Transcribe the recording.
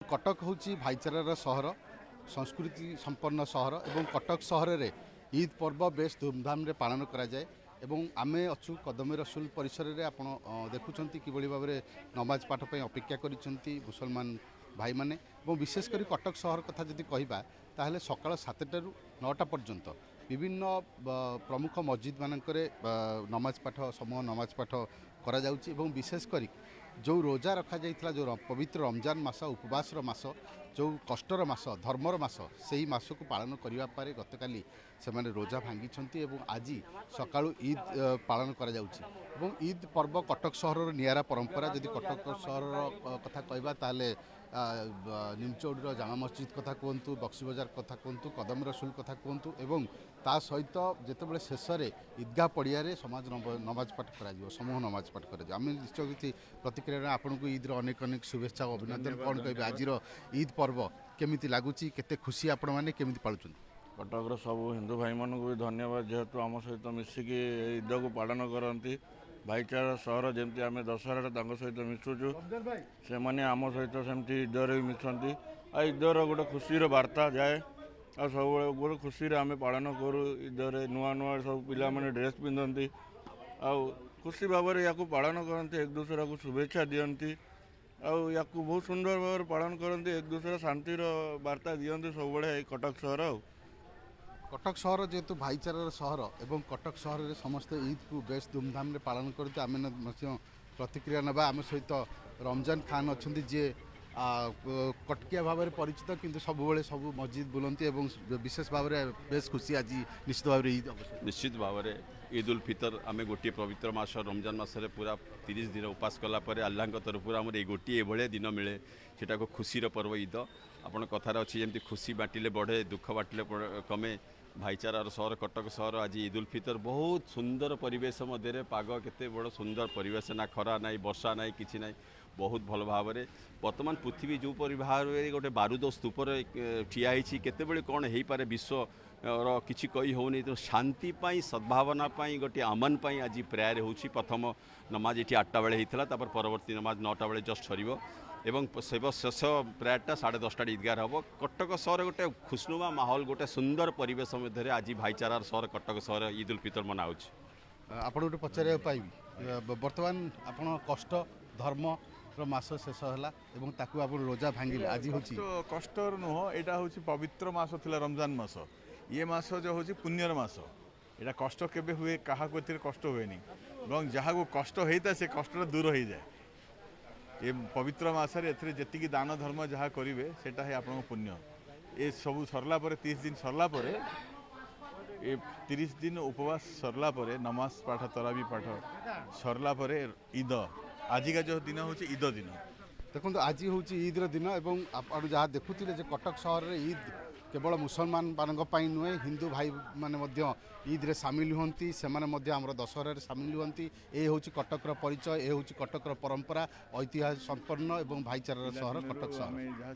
कटक हूँ भाईचारार सहर संस्कृति संपन्न सहर एवं कटक सहर में ईद पर्व बेस धूमधाम रे पालन करा जाए एवं आमे अच्छु कदमी रसुल परिसर में आप देखुं कि भाव में नमाज पाठ पर अपेक्षा करिसेंती मुसलमान भाई माने विशेषकर कटक सहर कथा जदि कहबा ताहले सकाळ 7टा रु 9टा पर्यंत विभिन्न प्रमुख मस्जिद मानकरे नमाज पाठ समूह नमाज पाठ करा जाउची एवं विशेषकर जो रोजा रखा जाइथिला जो पवित्र रमजान मास उपवास मास जो कष्टर मास धर्मर मास से मास को पालन करने पर गतकाली से माने रोजा भांगी एवं आज सका ईद पालन करा जाउची एवं ईद पर्व कटक सहर नियारा परंपरा जदि कटक सहर कथा कहबा ताले निमचौड़ीर जामा मस्जिद कथा कहतु बक्सी बजार कथा कहतु कदम रसुल कथा कहतु एवं ता सहित जितेबाला शेष में ईदगाह पड़िया समाज नमाज पाठ करा समूह नमाज पाठ करा आम निश्चय किसी प्रतिक्रिया आपन को ईद्र अनेक अनेक शुभेच्छा और अभिनंदन कौन कहे आज ईद पर्व केमी लगुच केते खुशी आपण मैंने केमी पालुं कटक सब हिंदू भाई मान भी धन्यवाद जेहेतु आम सहित मिसिकी ईद को पालन करती भाईचारा सहर जमी आम दशहरा सहित मिशुचु से मैंने आम सहित सेमती ईदर भी मिशंती आ ईदर गोटे खुशी वार्ता जाए आ सब गोटे खुशी आम पालन करूँ ईदर नुआ नुआ सब पिला माने ड्रेस पिंधती आ खुशी भाव में या पालन करती एक दूसरा को शुभेच्छा दियंती या बहुत सुंदर भाव पालन करती एक दूसरा शांतिर वार्ता दियंती सब कटक सहर कटक सहर जेहेतु भाईचारार सहर एवं कटक सहर में समस्त ईद को बेस धूमधाम रे पालन करते आम प्रतिक्रिया नवा आम सहित रमजान खान अच्छा जी कटकिया भाव में परिचित किंतु सब सब मस्जिद बुलती और विशेष भाव में बेस खुशी आज निश्चित भाव में ईद निश्चित भाव में ईद उल फितर आम गोटे पवित्र मास रमजान मसरे पूरा 30 दिन उपास कलापर अल्लाह तरफ आम गोटे भाया दिन मिले सेटा को खुशीर पर्व ईद आपण कथार अच्छी जमी खुशी बाटिले बढ़े दुख बाटिले कमे भाईचारार सहर कटक सहर आज ईद उल फितर बहुत सुंदर परिवेश मध्य पाग केते बड़ सुंदर परिवेश ना खरा ना वर्षा ना कि ना बहुत भल भाव में वर्तमान पृथ्वी जो भाव में गोटे बारूद स्तूपर ठिया केते कौन हो पारे विश्व किसी कही होनी तो शांति पाई सद्भावना पाई गोटे अमन पाई आज प्रेयर हो प्रथम नमाज ये 8टा बेले होता परवर्ती नमाज 9टा बेले जस्ट सर एवं शेष प्रेयरटा 10:30 ईदगाह हम कटक सहर गोटे खुशनुमा माहौल गोटे सुंदर परिवेश मध्य आज भाईचारार सहर कटक सहर ईद उल फितर मनाऊ आपड़ गोटे पचार पाइबी बर्तमान आप कष्ट धर्म मास शेष है ताकू आप रोजा भांगिले आज हूँ कष्टर नुह यहाँ हूँ पवित्र मास थिला रमजान मास ये मास जो हूँ पुण्यर मास यहाँ कष्ट केबे हुए क्या कष्ट हुए नहीं जहाँ को कष्ट होता से कष्ट दूर हो जाए ये पवित्र मसरे जी दान धर्म जहाँ करेंगे सेटा है आपन पुण्य ये सब सरला 30 दिन सरला ये 30 दिन उपवास सरला नमाज पाठ तरावी पाठ सरला ईद आजिका जो दिन हूँ ईद दिन देखो आज हूँ ईद्र दिन और आप जहाँ देखुले कटक सहर में ईद केवल मुसलमान मानी नुहे हिंदू भाई माने ईद रे सामिल होती से आमर दशहरा सामिल होती ये हूँ कटकर परिचय ये हूँ कटकर परंपरा ऐतिहासिक संपन्न और भाईचारार सहर कटक सहर।